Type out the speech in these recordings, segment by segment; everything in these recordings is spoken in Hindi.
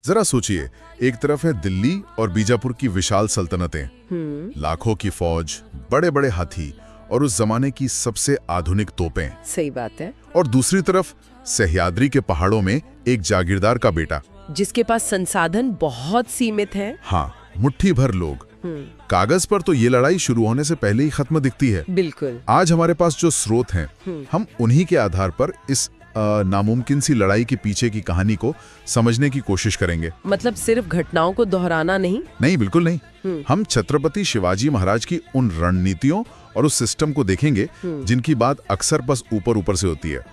जरा सोचिए, एक तरफ है दिल्ली और बीजापुर की विशाल सल्तनतें, लाखों की फौज, बड़े बड़े हाथी और उस जमाने की सबसे आधुनिक तोपें। सही बात है। और दूसरी तरफ सह्याद्री के पहाड़ों में एक जागीरदार का बेटा, जिसके पास संसाधन बहुत सीमित हैं। हाँ, मुट्ठी भर लोग। कागज पर तो ये लड़ाई शुरू होने से पहले ही खत्म दिखती है। बिल्कुल। आज हमारे पास जो स्रोत हैं, हम उन्हीं के आधार पर इस नामुमकिन सी लड़ाई के पीछे की कहानी को समझने की कोशिश करेंगे। मतलब सिर्फ घटनाओं को दोहराना नहीं? नहीं, बिल्कुल नहीं। हम छत्रपति शिवाजी महाराज की उन रणनीतियों और उस सिस्टम को देखेंगे जिनकी बात अक्सर बस ऊपर ऊपर से होती है।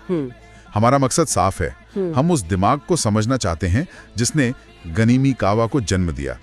हमारा मकसद साफ है, हम उस दिमाग को समझना चाहते हैं जिसने गनीमी कावा को जन्म दिया,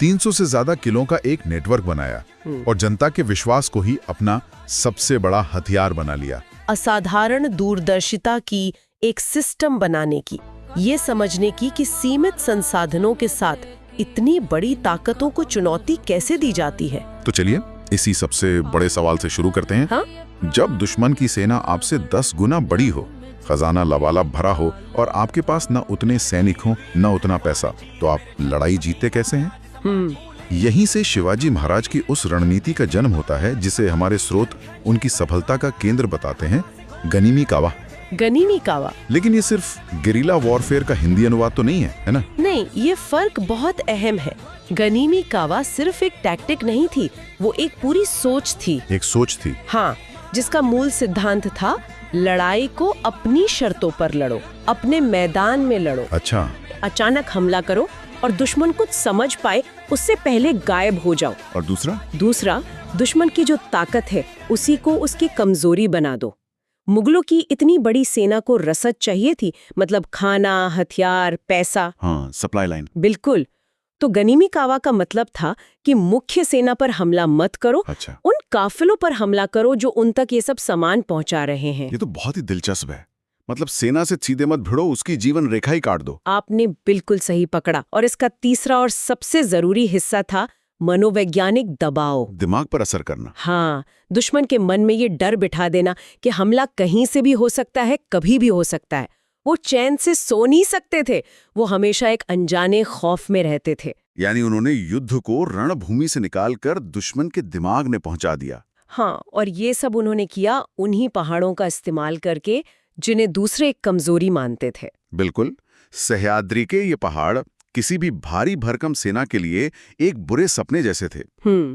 300 से ज्यादा किलों का एक नेटवर्क बनाया और जनता के विश्वास को ही अपना सबसे बड़ा हथियार बना लिया। असाधारण दूरदर्शिता की एक सिस्टम बनाने की, ये समझने की कि सीमित संसाधनों के साथ इतनी बड़ी ताकतों को चुनौती कैसे दी जाती है। तो चलिए इसी सबसे बड़े सवाल से शुरू करते हैं। हाँ? जब दुश्मन की सेना आपसे 10 गुना बड़ी हो, खजाना लबालब भरा हो और आपके पास न उतने सैनिक हो न उतना पैसा, तो आप लड़ाई जीतते कैसे हैं? यहीं से शिवाजी महाराज की उस रणनीति का जन्म होता है जिसे हमारे स्रोत उनकी सफलता का केंद्र बताते हैं, गनीमी कावा। गनीमी कावा। लेकिन ये सिर्फ गेरिला वॉरफेयर का हिंदी अनुवाद तो नहीं है ना? नहीं, ये फर्क बहुत अहम है। गनीमी कावा सिर्फ एक टैक्टिक नहीं थी, वो एक पूरी सोच थी। एक सोच थी? हाँ, जिसका मूल सिद्धांत था लड़ाई को अपनी शर्तों पर लड़ो, अपने मैदान में लड़ो। अच्छा। अचानक हमला करो और दुश्मन कुछ समझ पाए उससे पहले गायब हो जाओ। और दूसरा, दुश्मन की जो ताकत है उसी को उसकी कमजोरी बना दो। मुगलों की इतनी बड़ी सेना को रसद चाहिए थी, मतलब खाना, हथियार, पैसा। हाँ, सप्लाई लाइन। बिल्कुल। तो गनीमी कावा का मतलब था कि मुख्य सेना पर हमला मत करो। अच्छा। उन काफिलों पर हमला करो जो उन तक ये सब सामान पहुंचा रहे हैं। ये तो बहुत ही दिलचस्प है। मतलब सेना से सीधे मत भिड़ो, उसकी जीवन रेखा ही काट दो। आपने बिल्कुल सही पकड़ा। और इसका तीसरा और सबसे जरूरी हिस्सा था मनोवैज्ञानिक दबाव, दिमाग पर असर करना। हाँ, दुश्मन के मन में ये डर बिठा देना कि हमला कहीं से भी हो सकता है, कभी भी हो सकता है। वो चैन से सो नहीं सकते थे, वो हमेशा एक अनजाने खौफ में रहते थे। यानी उन्होंने युद्ध को रणभूमि से निकालकर दुश्मन के दिमाग में पहुंचा दिया। हाँ, और ये सब उन्होंने किया उन्हीं पहाड़ों का इस्तेमाल करके जिन्हें दूसरे एक कमजोरी मानते थे। बिल्कुल। सह्याद्री के ये पहाड़ किसी भी भारी भरकम सेना के लिए एक बुरे सपने जैसे थे।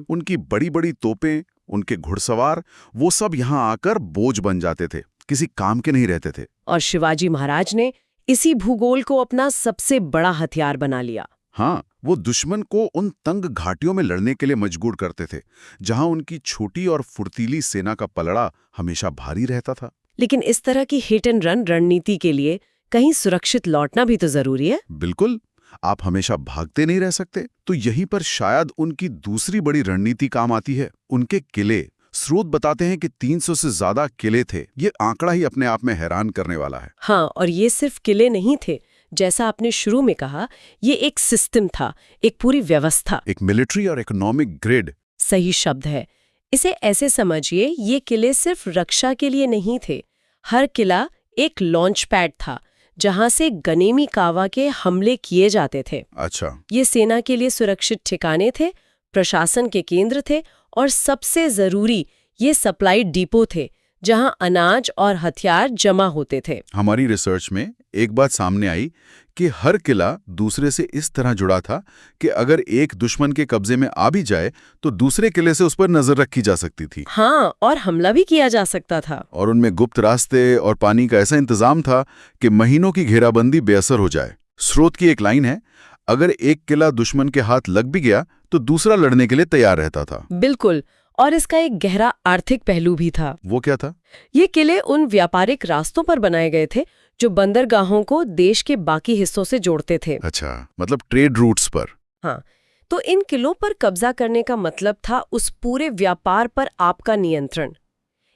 उनकी बड़ी बड़ी तोपें, उनके घुड़सवार, वो सब यहाँ आकर बोझ बन जाते थे, किसी काम के नहीं रहते थे। और शिवाजी महाराज ने इसी भूगोल को अपना सबसे बड़ा हथियार बना लिया। हाँ, वो दुश्मन को उन तंग घाटियों में लड़ने के लिए मजबूर करते थे, जहां उनकी छोटी और फुर्तीली सेना का पलड़ा हमेशा भारी रहता था। लेकिन इस तरह की हिट एंड रन रणनीति के लिए कहीं सुरक्षित लौटना भी तो जरूरी है। बिल्कुल, आप हमेशा भागते नहीं रह सकते। तो यहीं पर शायद उनकी दूसरी बड़ी रणनीति काम आती है, उनके किले। स्रोत बताते हैं कि 300 से ज्यादा किले थे। ये आंकड़ा ही अपने आप में हैरान करने वाला है। हाँ, और ये सिर्फ किले नहीं थे, जैसा आपने शुरू में कहा, ये एक सिस्टम था, एक पूरी व्यवस्था, एक मिलिट्री और इकोनॉमिक ग्रिड। सही शब्द है। इसे ऐसे समझिए, ये किले सिर्फ रक्षा के लिए नहीं थे। हर किला एक लॉन्च पैड था जहां से गनीमी कावा के हमले किए जाते थे। अच्छा। ये सेना के लिए सुरक्षित ठिकाने थे, प्रशासन के केंद्र थे और सबसे जरूरी ये सप्लाई डिपो थे जहां अनाज और हथियार जमा होते थे। हमारी रिसर्च में एक बात सामने आई कि हर किला दूसरे से इस तरह जुड़ा था कि अगर एक दुश्मन के कब्जे में आ भी जाए तो दूसरे किले से उस पर नजर रखी जा सकती थी। हाँ, और हमला भी किया जा सकता था। और उनमें गुप्त रास्ते और पानी का ऐसा इंतजाम था कि महीनों की घेराबंदी बेअसर हो जाए। स्रोत की एक लाइन है, अगर एक किला दुश्मन के हाथ लग भी गया तो दूसरा लड़ने के लिए तैयार रहता था। बिल्कुल। और इसका एक गहरा आर्थिक पहलू भी था। वो क्या था? ये किले उन व्यापारिक रास्तों पर बनाए गए थे जो बंदरगाहों को देश के बाकी हिस्सों से जोड़ते थे। अच्छा, मतलब ट्रेड रूट्स पर। हाँ, तो इन किलों पर कब्जा करने का मतलब था उस पूरे व्यापार पर आपका नियंत्रण।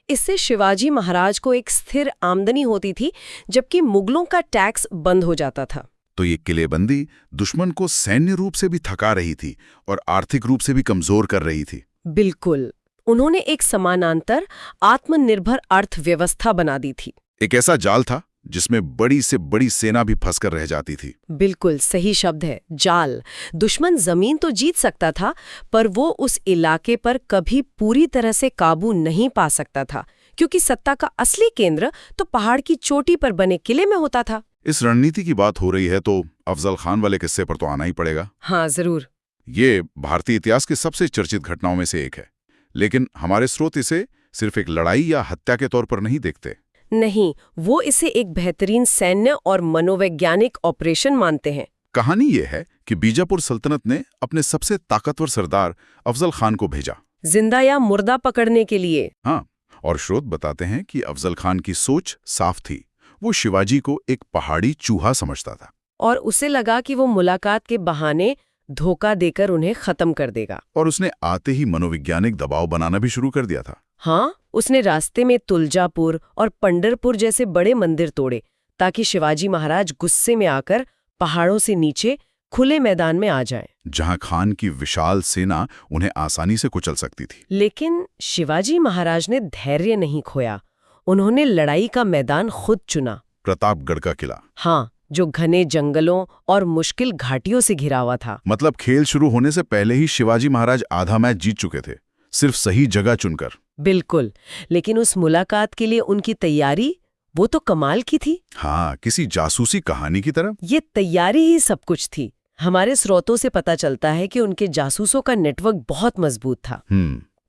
इससे शिवाजी महाराज को एक स्थिर आमदनी होती थी, जबकि मुगलों का टैक्स बंद हो जाता था। तो ये किलेबंदी दुश्मन को सैन्य रूप से भी थका रही थी और आर्थिक रूप से भी कमजोर कर रही थी। बिल्कुल। उन्होंने एक समानांतर आत्मनिर्भर अर्थव्यवस्था बना दी थी। एक ऐसा जाल था जिसमें बड़ी से बड़ी सेना भी फंसकर रह जाती थी। बिल्कुल सही शब्द है, जाल। दुश्मन जमीन तो जीत सकता था, पर वो उस इलाके पर कभी पूरी तरह से काबू नहीं पा सकता था, क्योंकि सत्ता का असली केंद्र तो पहाड़ की चोटी पर बने किले में होता था। इस रणनीति की बात हो रही है तो अफजल खान वाले किस्से पर तो आना ही पड़ेगा। हाँ, जरूर। ये भारतीय इतिहास की सबसे चर्चित घटनाओं में से एक है, लेकिन हमारे स्रोत इसे सिर्फ एक लड़ाई या हत्या के तौर पर नहीं देखते। नहीं, वो इसे एक बेहतरीन सैन्य और मनोवैज्ञानिक ऑपरेशन मानते हैं। कहानी ये है कि बीजापुर सल्तनत ने अपने सबसे ताकतवर सरदार अफजल खान को भेजा, जिंदा या मुर्दा पकड़ने के लिए। हाँ, और स्रोत बताते हैं कि अफजल खान की सोच साफ थी। वो शिवाजी को एक पहाड़ी चूहा समझता था और उसे लगा कि वो मुलाकात के बहाने धोखा देकर उन्हें खत्म कर देगा। और उसने आते ही मनोवैज्ञानिक दबाव बनाना भी शुरू कर दिया था। हाँ, उसने रास्ते में तुलजापुर और पंढरपुर जैसे बड़े मंदिर तोड़े, ताकि शिवाजी महाराज गुस्से में आकर पहाड़ों से नीचे खुले मैदान में आ जाएं, जहां खान की विशाल सेना उन्हें आसानी से कुचल सकती थी। लेकिन शिवाजी महाराज ने धैर्य नहीं खोया। उन्होंने लड़ाई का मैदान खुद चुना। प्रतापगढ़ का किला। हाँ, जो घने जंगलों और मुश्किल घाटियों से घिरा हुआ था। मतलब खेल शुरू होने से पहले ही शिवाजी महाराज आधा मैच जीत चुके थे, सिर्फ सही जगह चुनकर। बिल्कुल, लेकिन उस मुलाकात के लिए उनकी तैयारी, वो तो कमाल की थी। हाँ, किसी जासूसी कहानी की तरह। ये तैयारी ही सब कुछ थी। हमारे स्रोतों से पता चलता है कि उनके जासूसों का नेटवर्क बहुत मजबूत था।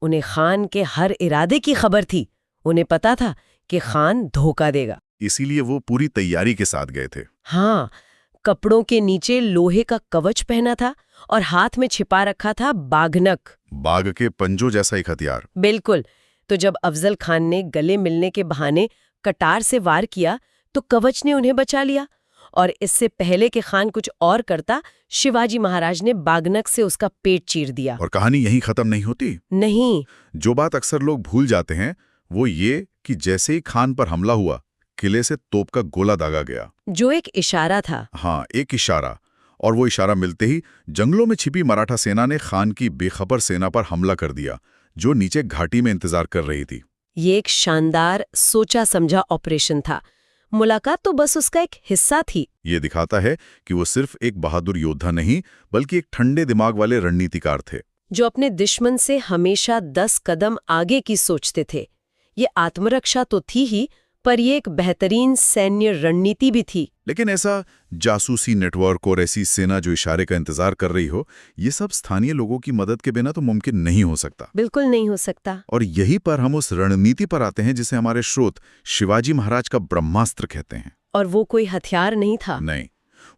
उन्हें खान के हर इरादे की खबर थी। उन्हें पता था कि खान धोखा देगा, इसीलिए वो पूरी तैयारी के साथ गए थे। हाँ, कपड़ों के नीचे लोहे का कवच पहना था और हाथ में छिपा रखा था बाघनक, बाघ के पंजों जैसा एक हथियार। बिल्कुल। तो जब अफजल खान ने गले मिलने के बहाने कटार से वार किया तो कवच ने उन्हें बचा लिया, और इससे पहले कि खान कुछ और करता, शिवाजी महाराज ने बाघनक से उसका पेट चीर दिया। और कहानी यहीं खत्म नहीं होती। नहीं, जो बात अक्सर लोग भूल जाते हैं वो ये कि जैसे ही खान पर हमला हुआ, किले से तोप का गोला दागा गया, जो एक इशारा था। हाँ, एक इशारा। और वो इशारा मिलते ही जंगलों में छिपी मराठा सेना ने खान की बेखबर सेना पर हमला कर दिया, जो नीचे घाटी में इंतजार कर रही थी। ये एक शानदार सोचा समझा ऑपरेशन था। मुलाकात तो बस उसका एक हिस्सा थी। ये दिखाता है कि वो सिर्फ एक बहादुर योद्धा नहीं, बल्कि एक ठंडे दिमाग वाले रणनीतिकार थे, जो अपने दुश्मन से हमेशा 10 कदम आगे की सोचते थे। ये आत्मरक्षा तो थी ही, पर ये एक बेहतरीन सैन्य रणनीति भी थी। लेकिन ऐसा जासूसी नेटवर्क और ऐसी सेना जो इशारे का इंतजार कर रही हो, ये सब स्थानीय लोगों की मदद के बिना तो मुमकिन नहीं हो सकता। बिल्कुल नहीं हो सकता। और यही पर हम उस रणनीति पर आते हैं जिसे हमारे स्रोत शिवाजी महाराज का ब्रह्मास्त्र कहते हैं। और वो कोई हथियार नहीं था। नहीं,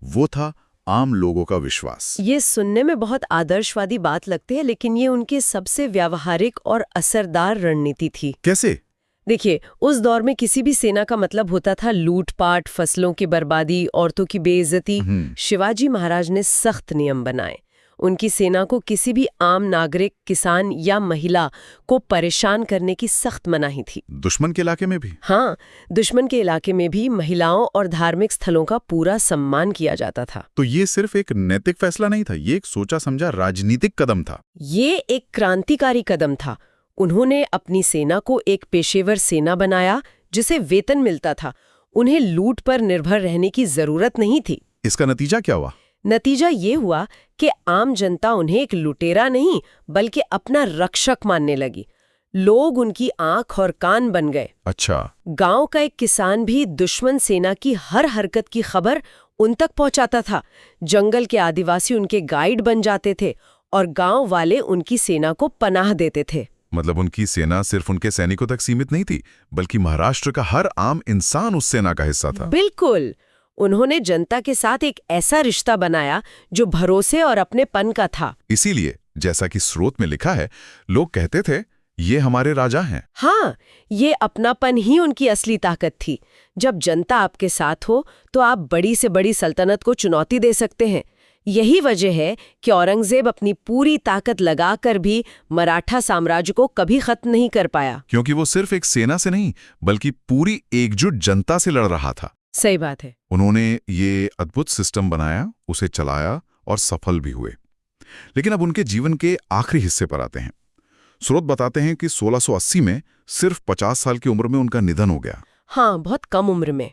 वो था आम लोगों का विश्वास। ये सुनने में बहुत आदर्शवादी बात लगती है, लेकिन ये उनकी सबसे व्यावहारिक और असरदार रणनीति थी। कैसे? देखिए, उस दौर में किसी भी सेना का मतलब होता था लूटपाट, फसलों की बर्बादी, औरतों की बेइज्जती। शिवाजी महाराज ने सख्त नियम बनाए। उनकी सेना को किसी भी आम नागरिक, किसान या महिला को परेशान करने की सख्त मनाही थी। दुश्मन के इलाके में भी? हाँ, दुश्मन के इलाके में भी महिलाओं और धार्मिक स्थलों का पूरा सम्मान किया जाता था। तो ये सिर्फ एक नैतिक फैसला नहीं था, ये एक सोचा समझा राजनीतिक कदम था। ये एक क्रांतिकारी कदम था। उन्होंने अपनी सेना को एक पेशेवर सेना बनाया जिसे वेतन मिलता था। उन्हें लूट पर निर्भर रहने की जरूरत नहीं थी। इसका नतीजा क्या हुआ? नतीजा ये हुआ कि आम जनता उन्हें एक लुटेरा नहीं, बल्कि अपना रक्षक मानने लगी। लोग उनकी आंख और कान बन गए। अच्छा। गांव का एक किसान भी दुश्मन सेना की हर हरकत की खबर उन तक पहुंचाता था। जंगल के आदिवासी उनके गाइड बन जाते थे और गांव वाले उनकी सेना को पनाह देते थे। मतलब उनकी सेना सिर्फ उनके सैनिकों तक सीमित नहीं थी, बल्कि महाराष्ट्र का हर आम इंसान उस सेना का हिस्सा था। बिल्कुल। उन्होंने जनता के साथ एक ऐसा रिश्ता बनाया जो भरोसे और अपनेपन का था। इसीलिए जैसा कि स्रोत में लिखा है, लोग कहते थे ये हमारे राजा हैं। हाँ, ये अपनापन ही उनकी असली ताकत थी। जब जनता आपके साथ हो तो आप बड़ी से बड़ी सल्तनत को चुनौती दे सकते हैं। यही वजह है कि औरंगजेब अपनी पूरी ताकत लगाकर भी मराठा साम्राज्य को कभी खत्म नहीं कर पाया। क्योंकि वो सिर्फ एक सेना से नहीं, बल्कि पूरी एकजुट जनता से लड़ रहा था। सही बात है। उन्होंने ये अद्भुत सिस्टम बनाया, उसे चलाया और सफल भी हुए। लेकिन अब उनके जीवन के आखिरी हिस्से पर आते हैं। स्रोत बताते हैं कि 1680 में सिर्फ 50 साल की उम्र में उनका निधन हो गया। हाँ, बहुत कम उम्र में।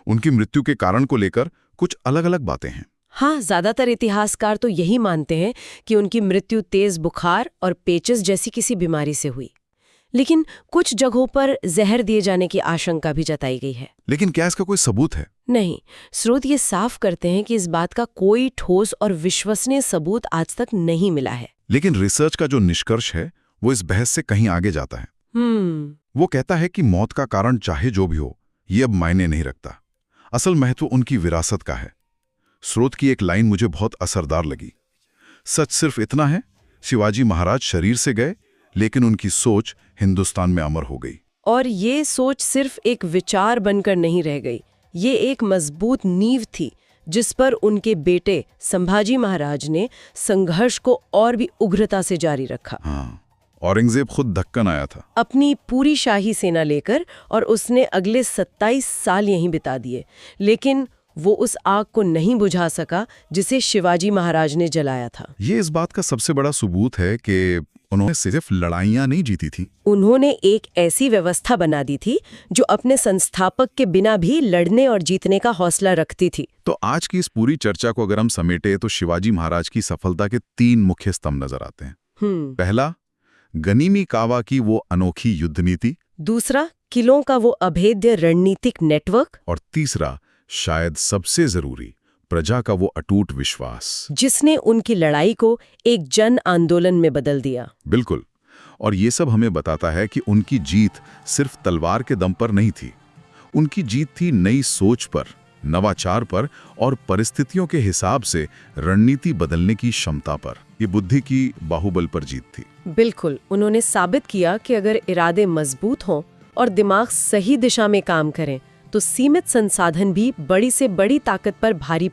उनकी मृत्यु के कारण को लेकर कुछ अलग-अलग बातें हैं। हाँ, ज्यादातर इतिहासकार तो यही मानते हैं कि उनकी मृत्यु तेज बुखार और पेचिस जैसी किसी बीमारी से हुई, लेकिन कुछ जगहों पर जहर दिए जाने की आशंका भी जताई गई है। लेकिन क्या इसका कोई सबूत है? नहीं, स्रोत ये साफ करते हैं कि इस बात का कोई ठोस और विश्वसनीय सबूत आज तक नहीं मिला है। लेकिन रिसर्च का जो निष्कर्ष है वो इस बहस से कहीं आगे जाता है। वो कहता है कि मौत का कारण चाहे जो भी हो, ये अब मायने नहीं रखता। असल महत्व उनकी विरासत का है। स्रोत की एक लाइन मुझे बहुत असरदार लगी। सच सिर्फ इतना है, शिवाजी महाराज शरीर से गए, लेकिन उनकी सोच हिंदुस्तान में अमर हो गई। और ये सोच सिर्फ एक विचार बनकर नहीं रह गई, ये एक मजबूत नींव थी जिस पर उनके बेटे संभाजी महाराज ने संघर्ष को और भी उग्रता से जारी रखा। हाँ, औरंगजेब खुद दक्कन आया था अपनी पूरी शाही सेना लेकर, और उसने अगले 27 साल यहीं बिता दिए, लेकिन वो उस आग को नहीं बुझा सका जिसे शिवाजी महाराज ने जलाया था। ये इस बात का सबसे बड़ा सबूत है कि उन्होंने सिर्फ लड़ाइयां नहीं जीती थी, उन्होंने एक ऐसी व्यवस्था बना दी थी जो अपने संस्थापक के बिना भी लड़ने और जीतने का हौसला रखती थी। तो आज की इस पूरी चर्चा को अगर हम समेटे तो शिवाजी महाराज की सफलता के 3 मुख्य स्तंभ नजर आते हैं। पहला, गनीमी कावा की वो अनोखी युद्ध नीति। दूसरा, किलों का वो अभेद्य रणनीतिक नेटवर्क। और तीसरा, शायद सबसे जरूरी, प्रजा का वो अटूट विश्वास, जिसने उनकी लड़ाई को एक जन आंदोलन में बदल दिया। बिल्कुल। और ये सब हमें बताता है कि उनकी जीत सिर्फ तलवार के दम पर नहीं थी। उनकी जीत थी नई सोच पर, नवाचार पर और परिस्थितियों के हिसाब से रणनीति बदलने की क्षमता पर। ये बुद्धि की बाहुबल पर जीत थी। बिल्कुल, उन्होंने साबित किया कि अगर इरादे मजबूत हों और दिमाग सही दिशा में काम करें तो सीमित संसाधन भी बड़ी से बड़ी ताकत पर भारी